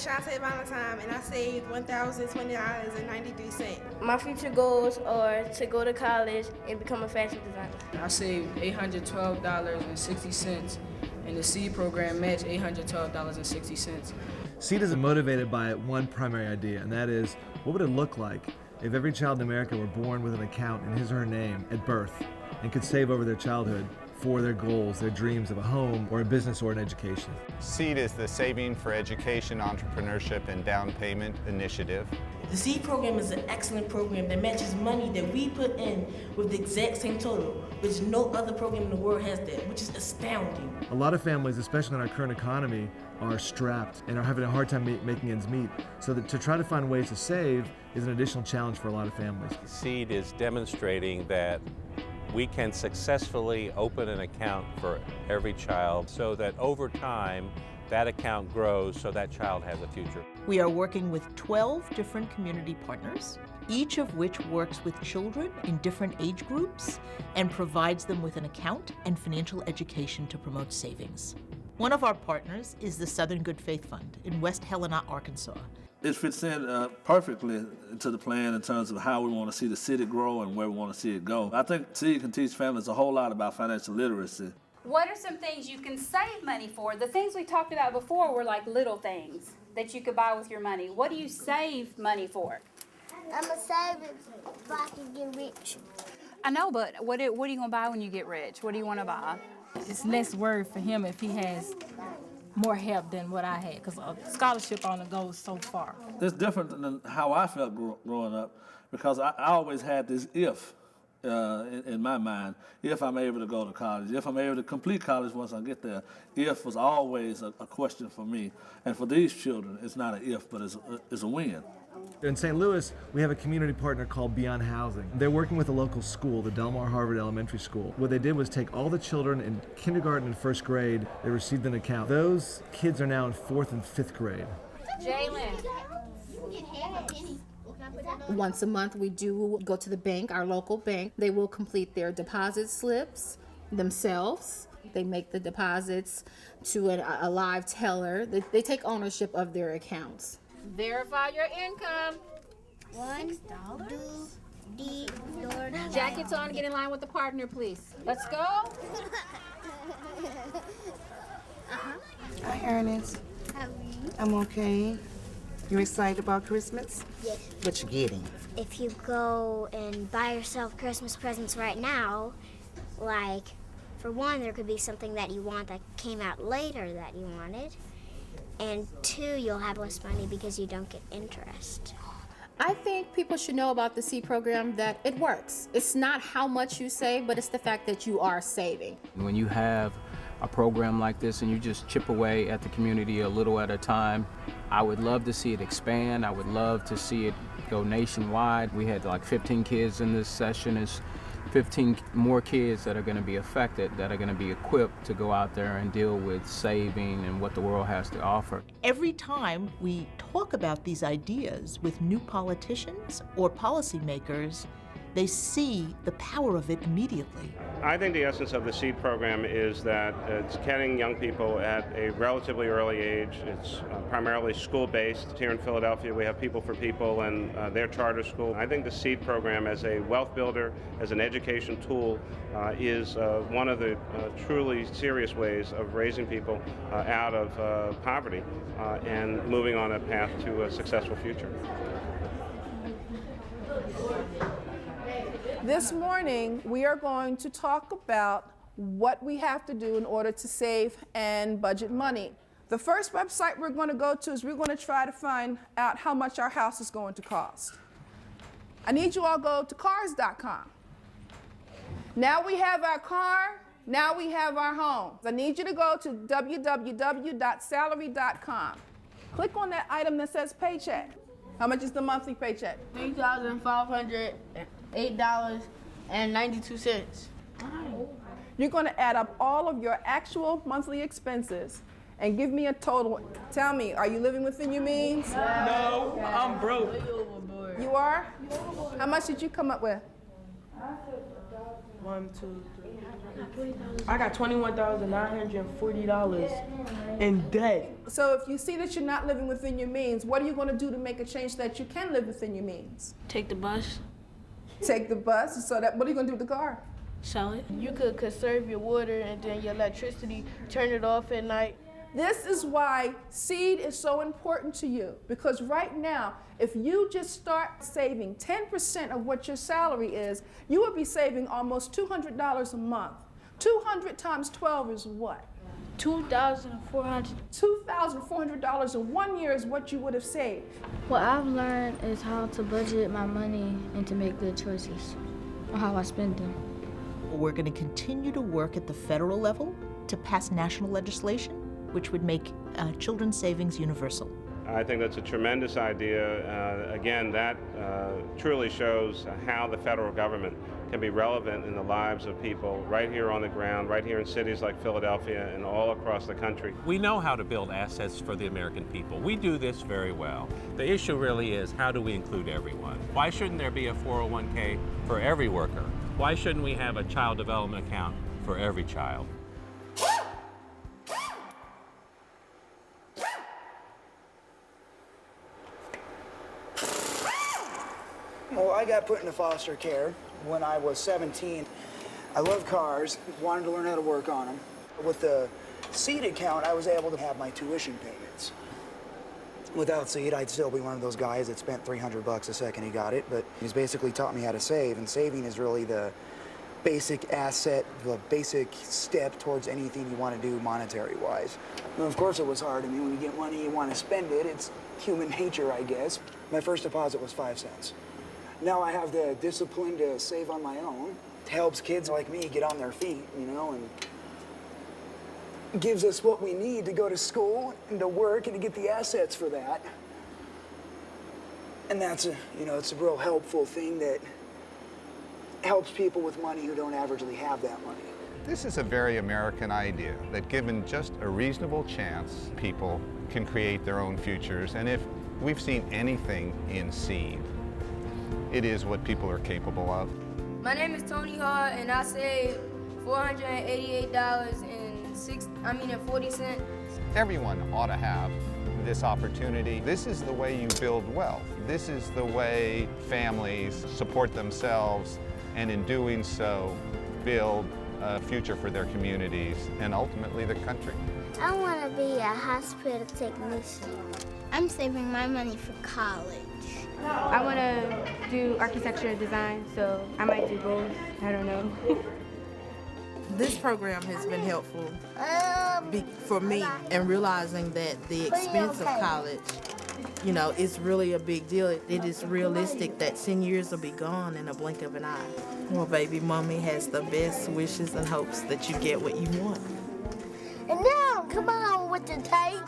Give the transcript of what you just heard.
Shantae Valentine, and I saved $1,020.93. My future goals are to go to college and become a fashion designer. I saved $812.60, and the SEED program matched $812.60. SEED is motivated by one primary idea, and that is, what would it look like if every child in America were born with an account in his or her name at birth and could save over their childhood for their goals, their dreams of a home or a business or an education. SEED is the Saving for Education, Entrepreneurship and Downpayment initiative. The SEED program is an excellent program that matches money that we put in with the exact same total, which no other program in the world has that, which is astounding. A lot of families, especially in our current economy, are strapped and are having a hard time making ends meet. So that to try to find ways to save is an additional challenge for a lot of families. SEED is demonstrating that we can successfully open an account for every child so that over time that account grows so that child has a future. We are working with 12 different community partners, each of which works with children in different age groups and provides them with an account and financial education to promote savings. One of our partners is the Southern Good Faith Fund in West Helena, Arkansas. It fits in perfectly into the plan in terms of how we want to see the city grow and where we want to see it go. I think SEED can teach families a whole lot about financial literacy. What are some things you can save money for? The things we talked about before were like little things that you could buy with your money. What do you save money for? I'm going to save it if I can get rich. I know, but what are you going to buy when you get rich? What do you want to buy? It's less worth for him if he has more help than what I had, because a scholarship only goes so far. It's different than how I felt growing up, because I always had this if in my mind. If I'm able to go to college, if I'm able to complete college once I get there, if was always a question for me. And for these children, it's not an if, but it's a win. In St. Louis, we have a community partner called Beyond Housing. They're working with a local school, the Delmar Harvard Elementary School. What they did was take all the children in kindergarten and first grade, they received an account. Those kids are now in 4th and 5th grade. Jalen. Once a month, we do go to the bank, our local bank. They will complete their deposit slips themselves. They make the deposits to a live teller. They take ownership of their accounts. Verify your income. $1, 2, 3, Jackets on, get in line with the partner, please. Let's go. Hi, Ernest. How are you? I'm okay. You excited about Christmas? Yes. What you getting? If you go and buy yourself Christmas presents right now, like, for one, there could be something that you want that came out later that you wanted. And 2, you'll have less money because you don't get interest. I think people should know about the SEED program, that it works. It's not how much you save, but it's the fact that you are saving. When you have a program like this and you just chip away at the community a little at a time, I would love to see it expand. I would love to see it go nationwide. We had like 15 kids in this session. It's 15 more kids that are going to be affected, that are going to be equipped to go out there and deal with saving and what the world has to offer. Every time we talk about these ideas with new politicians or policymakers, they see the power of it immediately. I think the essence of the SEED program is that it's getting young people at a relatively early age. It's primarily school-based. Here in Philadelphia, we have People for People and their charter school. I think the SEED program as a wealth builder, as an education tool, is one of the truly serious ways of raising people out of poverty and moving on a path to a successful future. This morning, we are going to talk about what we have to do in order to save and budget money. The first website we're going to go to is we're going to try to find out how much our house is going to cost. I need you all to go to cars.com. Now we have our car, now we have our home. I need you to go to www.salary.com. Click on that item that says paycheck. How much is the monthly paycheck? $3,508.92. You're going to add up all of your actual monthly expenses and give me a total. Tell me, are you living within your means? No, I'm broke. You are? How much did you come up with? 1, 2, 3. I got $21,940 in debt. So if you see that you're not living within your means, what are you going to do to make a change so that you can live within your means? Take the bus. Take the bus. So that, what are you going to do with the car? Sell it. You could conserve your water and then your electricity, turn it off at night. This is why seed is so important to you, because right now, if you just start saving 10% of what your salary is, you would be saving almost $200 a month. 200 times 12 is what? $2,400. $2,400 in 1 year is what you would have saved. What I've learned is how to budget my money and to make good choices on how I spend them. We're going to continue to work at the federal level to pass national legislation which would make children's savings universal. I think that's a tremendous idea. Again, that truly shows how the federal government can be relevant in the lives of people right here on the ground, right here in cities like Philadelphia and all across the country. We know how to build assets for the American people. We do this very well. The issue really is, how do we include everyone? Why shouldn't there be a 401k for every worker? Why shouldn't we have a child development account for every child? Well, I got put into foster care when I was 17. I love cars, wanted to learn how to work on them. With the seed account, I was able to have my tuition payments. Without seed, I'd still be one of those guys that spent $300 a second he got it, but he's basically taught me how to save, and saving is really the basic asset, the basic step towards anything you want to do monetary-wise. And of course it was hard. I mean, when you get money, you want to spend it. It's human nature, I guess. My first deposit was 5 cents. Now I have the discipline to save on my own. It helps kids like me get on their feet, you know, and gives us what we need to go to school and to work and to get the assets for that. And that's it's a real helpful thing that helps people with money who don't averagely have that money. This is a very American idea, that given just a reasonable chance, people can create their own futures. And if we've seen anything in seed, it is what people are capable of. My name is Tony Hart, and I saved $488.40. Everyone ought to have this opportunity. This is the way you build wealth. This is the way families support themselves, and in doing so, build a future for their communities and ultimately the country. I want to be a hospital technician. I'm saving my money for college. I want to do architecture and design, so I might do both. I don't know. This program has been helpful for me in realizing that the expense of college, it's really a big deal. It is realistic that 10 years will be gone in a blink of an eye. Well, baby, mommy has the best wishes and hopes that you get what you want. And now, come on with the tape.